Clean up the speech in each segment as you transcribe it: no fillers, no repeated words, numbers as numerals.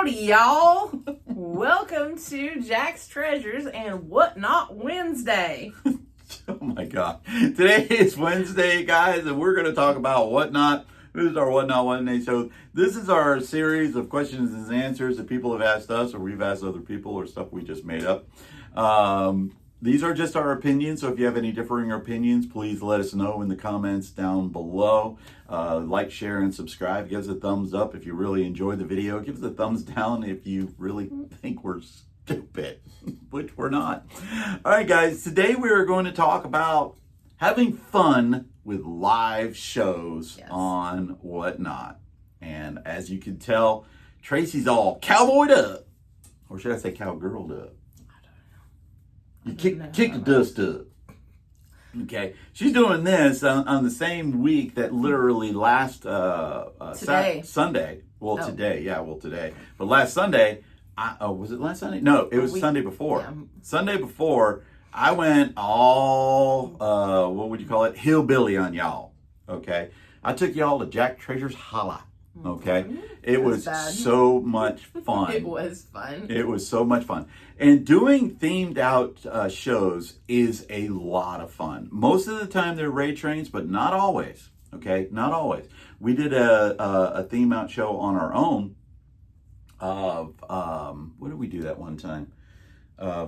Howdy, y'all. Welcome to JacksTreasures and Whatnot Wednesday. Oh my God. Today is Wednesday, guys, and we're going to talk about Whatnot. This is our Whatnot Wednesday show. This is our series of questions and answers that people have asked us, or we've asked other people, or stuff we just made up. These are just our opinions, so if you have any differing opinions, please let us know in the comments down below. Like, share, and subscribe. Give us a thumbs up if you really enjoyed the video. Give us a thumbs down if you really think we're stupid, which we're not. All right, guys, today we are going to talk about having fun with live shows on Whatnot. And as you can tell, Tracy's all cowboyed up, or should I say cowgirled up? You kick the dust up. Okay, she's doing this on the same week that literally last Sunday. Well, today. But last Sunday, was it last Sunday? No, it was Sunday before. Yeah. Sunday before, I went all, what would you call it? Hillbilly on y'all. Okay, I took y'all to JacksTreasures Holla. Okay, it was so much fun. It was fun. It was so much fun. And doing themed out shows is a lot of fun. Most of the time they're raid trains, but not always. Okay, not always. We did a theme out show on our own of, what did we do that one time?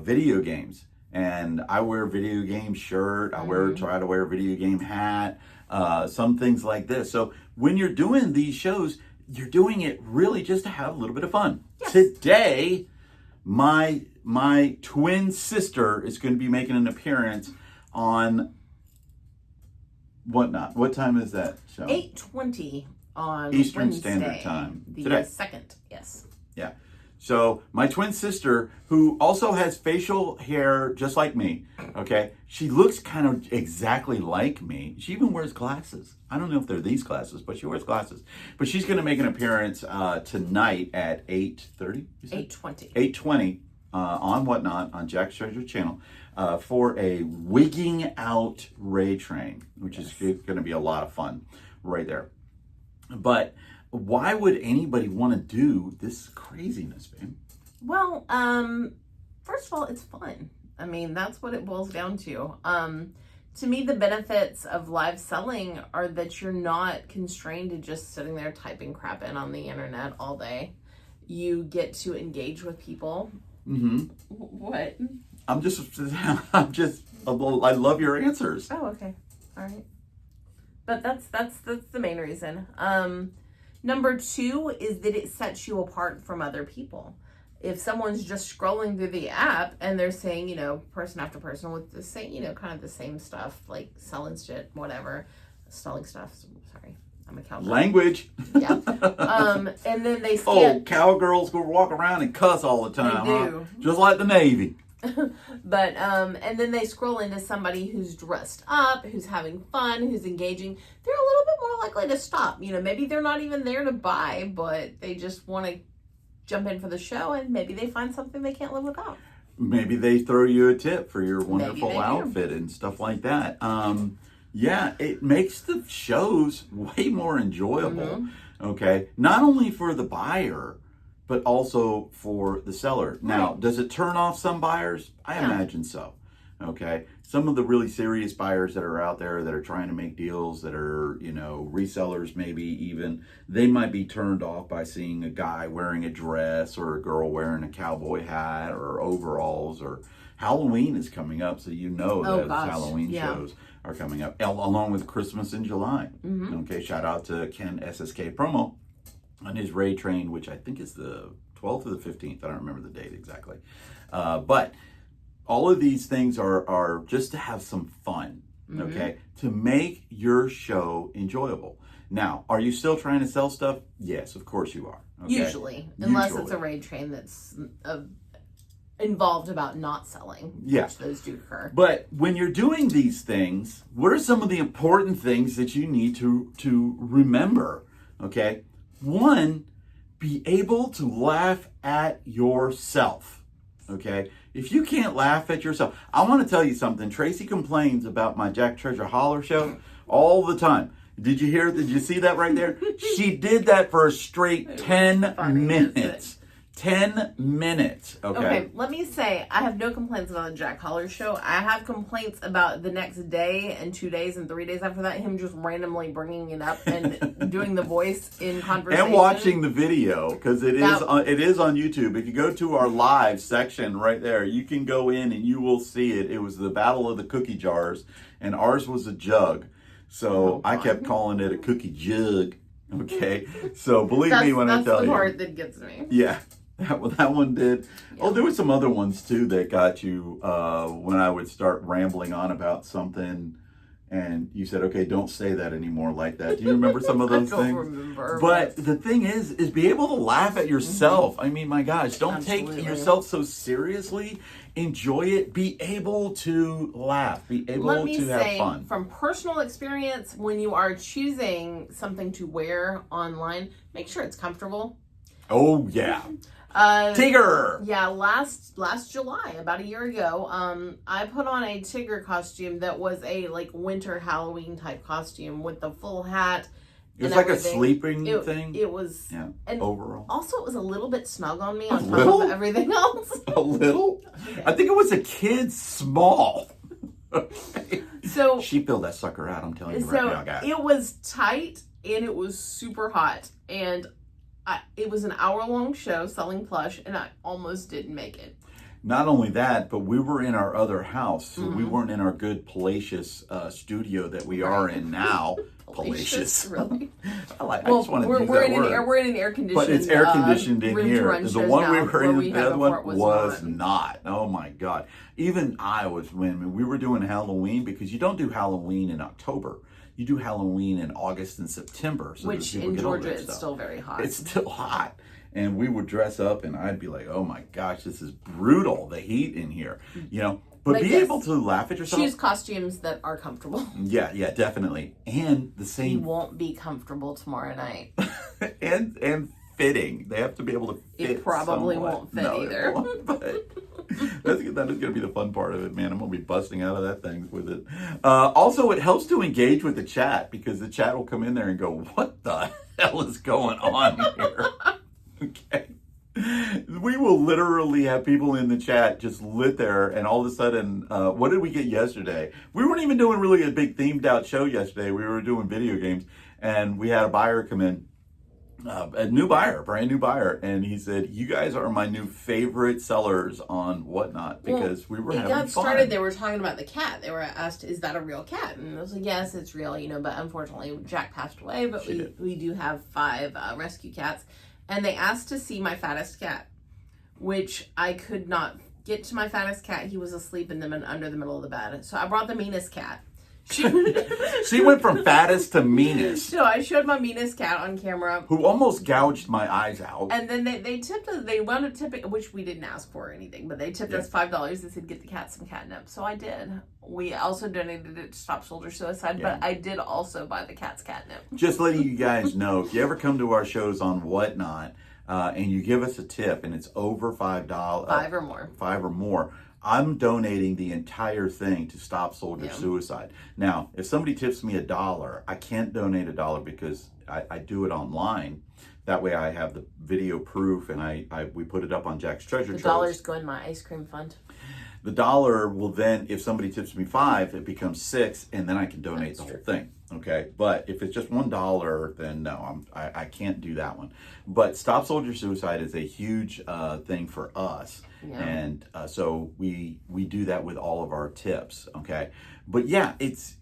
Video games. And I wear a video game shirt. I try to wear a video game hat. Some things like this. So when you're doing these shows, you're doing it really just to have a little bit of fun. Yes. Today, my twin sister is going to be making an appearance on Whatnot. What time is that show? 8:20 on Eastern Wednesday, Standard Time. The today. 2nd, yes. Yeah. So my twin sister, who also has facial hair just like me, okay? She looks kind of exactly like me. She even wears glasses. I don't know if they're these glasses, but she wears glasses. But she's going to make an appearance tonight at 8:30? 8:20. 8:20 on Whatnot, on JacksTreasures channel, for a wigging out raid train, which is going to be a lot of fun right there. But why would anybody want to do this craziness, babe? Well, first of all, it's fun. I mean, that's what it boils down to. To me, the benefits of live selling are that you're not constrained to just sitting there typing crap in on the internet all day. You get to engage with people. Mm-hmm. What? I love your answers. Oh, okay. All right. But that's the main reason. Number 2 is that it sets you apart from other people. If someone's just scrolling through the app and they're saying, person after person with the same, kind of the same stuff, like selling shit, whatever, selling stuff. Sorry, I'm a cowgirl. Language. Yeah. And then they cowgirls go walk around and cuss all the time. They do. Huh? Just like the Navy. But and then they scroll into somebody who's dressed up, who's having fun, who's engaging. They're a little bit more likely to stop. Maybe they're not even there to buy, but they just want to jump in for the show, and maybe they find something they can't live without. Maybe they throw you a tip for your wonderful outfit and stuff like that. Yeah, it makes the shows way more enjoyable. Okay, not only for the buyer, but also for the seller. Now, does it turn off some buyers? I imagine so. Okay. Some of the really serious buyers that are out there that are trying to make deals, that are, resellers maybe even, they might be turned off by seeing a guy wearing a dress or a girl wearing a cowboy hat or overalls, or Halloween is coming up. So that Halloween shows are coming up along with Christmas in July. Okay. Shout out to Ken SSK Promo on his raid train, which I think is the 12th or the 15th. I don't remember the date exactly. But all of these things are just to have some fun, okay? To make your show enjoyable. Now, are you still trying to sell stuff? Yes, of course you are. Okay? Usually, unless it's a raid train that's involved about not selling. Yeah. Which those do occur. But when you're doing these things, what are some of the important things that you need to remember, okay? 1, be able to laugh at yourself, okay? If you can't laugh at yourself, I want to tell you something. Tracy complains about my JacksTreasure Holler show all the time. Did you see that right there? She did that for a straight 10 minutes. 10 minutes. Okay, let me say, I have no complaints about the Jack Collar show. I have complaints about the next day and 2 days and 3 days after that, him just randomly bringing it up and doing the voice in conversation. And watching the video, because it is on YouTube. If you go to our live section right there, you can go in and you will see it. It was the Battle of the Cookie Jars, and ours was a jug. So I kept calling it a cookie jug. Okay, so believe me when I tell you. That's the part that gets me. Yeah. That one did. Yeah. Oh, there were some other ones too that got you when I would start rambling on about something, and you said, "Okay, don't say that anymore like that." Do you remember some of those I don't things? Remember. But the thing is be able to laugh at yourself. I mean, my gosh, don't take yourself so seriously. Enjoy it. Be able to laugh. Be able to have fun. From personal experience, when you are choosing something to wear online, make sure it's comfortable. Oh yeah. Tigger. Yeah, last July, about a year ago, I put on a Tigger costume that was a like winter Halloween type costume with the full hat. It was like a sleeping thing. It was, and overall. Also, it was a little bit snug on me on top of everything else. A little? Okay. I think it was a kid's small. So she filled that sucker out. I'm telling you right now, guys. It was tight and it was super hot, and it was an hour-long show selling plush, and I almost didn't make it. Not only that, but we were in our other house, so we weren't in our good palatious studio that we are in now. Palatious, really? I just want to use that word. We're in an air-conditioned, but it's air-conditioned in here. The one we were in, the other one was not. Oh my God! Even I was when we were doing Halloween, because you don't do Halloween in October. You do Halloween in August and September. So which in Georgia, it's still very hot. It's still hot. And we would dress up and I'd be like, oh my gosh, this is brutal, the heat in here. But be able to laugh at yourself. Choose costumes that are comfortable. Yeah, definitely. And the same. You won't be comfortable tomorrow night. and fitting. They have to be able to fit. It probably won't fit either. But that is going to be the fun part of it, man. I'm going to be busting out of that thing with it. Also, it helps to engage with the chat, because the chat will come in there and go, what the hell is going on here? Okay. We will literally have people in the chat just lit there, and all of a sudden, what did we get yesterday? We weren't even doing really a big themed out show yesterday. We were doing video games, and we had a buyer come in. A new buyer, brand new buyer, and he said, "You guys are my new favorite sellers on Whatnot," because we were having fun. It got started. They were talking about the cat. They were asked, "Is that a real cat?" And I was like, "Yes, it's real." But unfortunately, Jack passed away. But we do have 5 rescue cats, and they asked to see my fattest cat, which I could not get to. My fattest cat, he was asleep under the middle of the bed. So I brought the meanest cat. She went from fattest to meanest. So I showed my meanest cat on camera, who almost gouged my eyes out. And then they tipped us. They wound up tipping, which we didn't ask for or anything, but they tipped us $5. They said, get the cat some catnip. So I did. We also donated it to Stop Soldier Suicide, but I did also buy the cat's catnip. Just letting you guys know, if you ever come to our shows on Whatnot, and you give us a tip, and it's over $5, 5 or more, 5 or more, I'm donating the entire thing to Stop Soldier Suicide. Now, if somebody tips me $1, I can't donate $1 because I do it online. That way I have the video proof, and we put it up on JacksTreasures. The $1's go in my ice cream fund. The $1 will then, if somebody tips me $5, it becomes $6, and then I can donate the whole thing. Okay, but if it's just $1, then no, I can't do that one. But Stop Soldier Suicide is a huge thing for us, and so we do that with all of our tips. Okay, but yeah, it's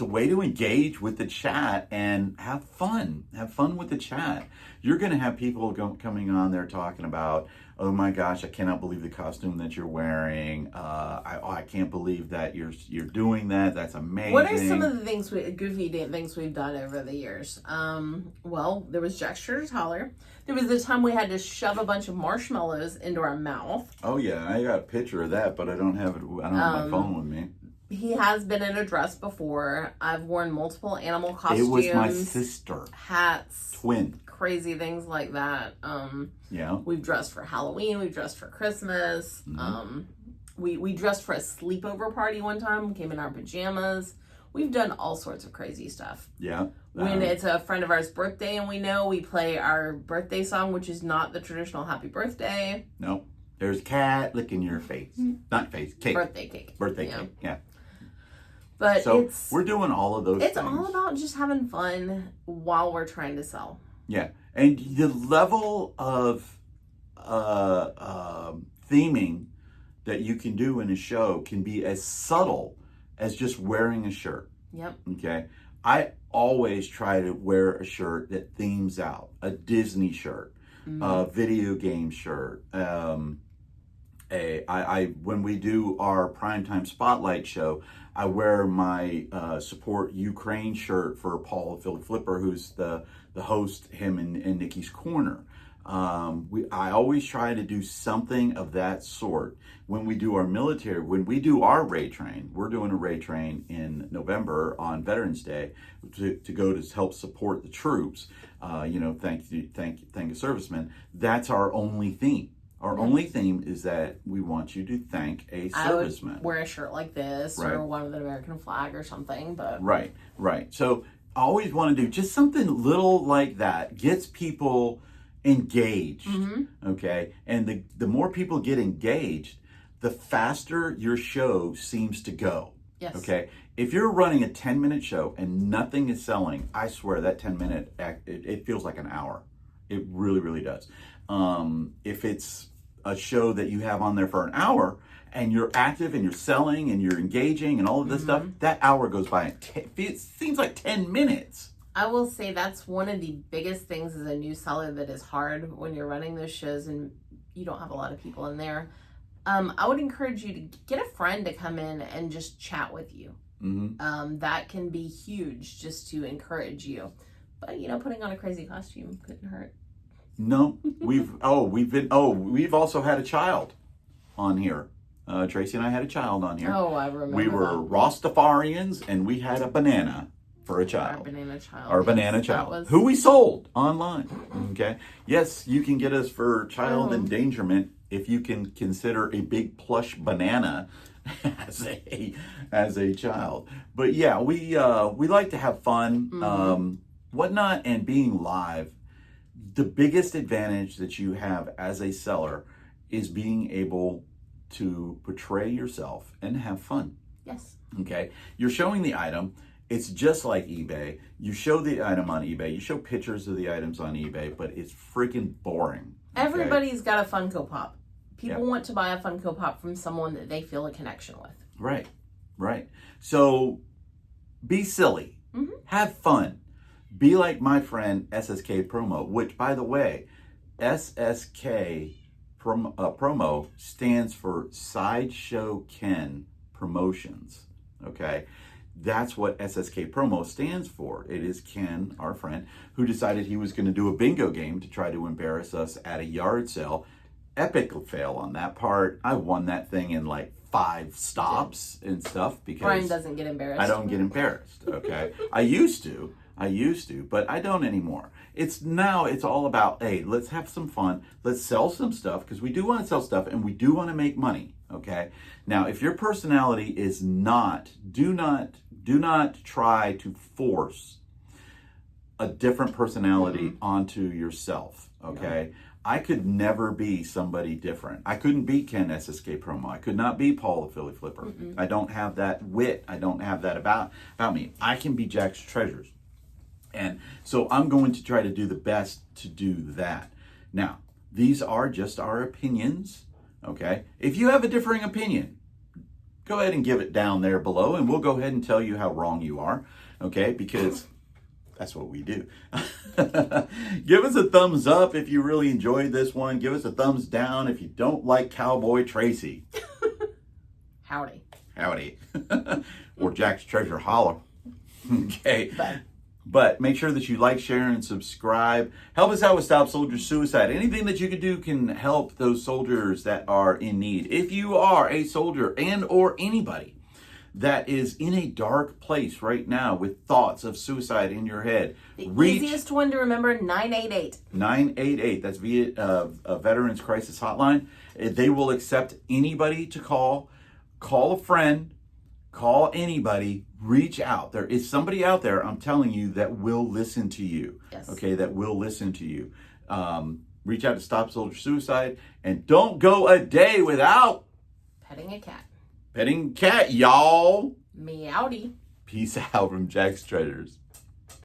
a way to engage with the chat and have fun. Have fun with the chat. You're going to have people coming on there talking about, oh my gosh, I cannot believe the costume that you're wearing. I can't believe that you're doing that. That's amazing. What are some of the things goofy things we've done over the years? Well, there was JacksTreasures Holler. There was the time we had to shove a bunch of marshmallows into our mouth. Oh yeah, I got a picture of that, but I don't have it. I don't have my phone with me. He has been in a dress before. I've worn multiple animal costumes. It was my sister. Hats. Twin. Crazy things like that. We've dressed for Halloween. We've dressed for Christmas. Mm-hmm. We dressed for a sleepover party one time. Came in our pajamas. We've done all sorts of crazy stuff. Yeah. When it's a friend of ours' birthday and we play our birthday song, which is not the traditional happy birthday. No. There's cat licking your face. Not face, cake. Birthday cake. Birthday cake, yeah. But so we're doing all of those things. It's all about just having fun while we're trying to sell. Yeah. And the level of theming that you can do in a show can be as subtle as just wearing a shirt. Yep. Okay. I always try to wear a shirt that themes out. A Disney shirt, a video game shirt. When we do our primetime spotlight show, I wear my support Ukraine shirt for Paul Philly Flipper, who's the host, him and Nikki's Corner. I always try to do something of that sort. When we do our military, when we do our Ray Train, we're doing a Ray Train in November on Veterans Day to go to help support the troops. Thank you, servicemen. That's our only theme. Our only theme is that we want you to thank a serviceman. I would wear a shirt like this or one with an American flag or something. But Right. So I always want to do just something little like that. Gets people engaged, okay? And the more people get engaged, the faster your show seems to go. Yes. Okay? If you're running a 10-minute show and nothing is selling, I swear that 10-minute, it feels like an hour. It really, really does. If it's a show that you have on there for an hour and you're active and you're selling and you're engaging and all of this stuff, that hour goes by. It seems like 10 minutes. I will say that's one of the biggest things as a new seller that is hard when you're running those shows and you don't have a lot of people in there. I would encourage you to get a friend to come in and just chat with you. That can be huge just to encourage you. But, putting on a crazy costume couldn't hurt. No, we've also had a child on here. Tracy and I had a child on here. Oh, I remember. We were Rastafarians and we had a banana for a child. Our banana child. Who we sold online. Okay. Yes, you can get us for child endangerment if you can consider a big plush banana as a child. But yeah, we like to have fun, whatnot, and being live. The biggest advantage that you have as a seller is being able to portray yourself and have fun. Yes. Okay. You're showing the item. It's just like eBay. You show the item on eBay. You show pictures of the items on eBay, but it's freaking boring. Okay? Everybody's got a Funko Pop. People want to buy a Funko Pop from someone that they feel a connection with. Right. So be silly. Have fun. Be like my friend SSK Promo, which, by the way, SSK Promo stands for Sideshow Ken Promotions. Okay? That's what SSK Promo stands for. It is Ken, our friend, who decided he was going to do a bingo game to try to embarrass us at a yard sale. Epic fail on that part. I won that thing in like 5 stops and stuff because Brian doesn't get embarrassed. I don't get embarrassed, okay? I used to, but I don't anymore. It's all about, hey, let's have some fun. Let's sell some stuff because we do want to sell stuff and we do want to make money, okay? Now, if your personality is do not try to force a different personality onto yourself, okay? I could never be somebody different. I couldn't be Ken SSK Promo. I could not be Paul the Philly Flipper. I don't have that wit. I don't have that about me. I can be JacksTreasures. And so I'm going to try to do the best to do that. Now, these are just our opinions, okay? If you have a differing opinion, go ahead and give it down there below, and we'll go ahead and tell you how wrong you are, okay? Because that's what we do. Give us a thumbs up if you really enjoyed this one. Give us a thumbs down if you don't like Cowboy Tracy. Howdy. Or JacksTreasure holler. Okay. But make sure that you like, share, and subscribe. Help us out with Stop Soldier Suicide. Anything that you can do can help those soldiers that are in need. If you are a soldier and or anybody that is in a dark place right now with thoughts of suicide in your head, easiest one to remember, 988. 988. That's via a Veterans Crisis Hotline. They will accept anybody to call. Call a friend. Call anybody, reach out. There is somebody out there, I'm telling you, that will listen to you. Yes. Okay, that will listen to you. Reach out to Stop Soldier Suicide, and don't go a day without petting a cat. Petting cat, y'all. Meowdy. Peace out from Jack's Treasures.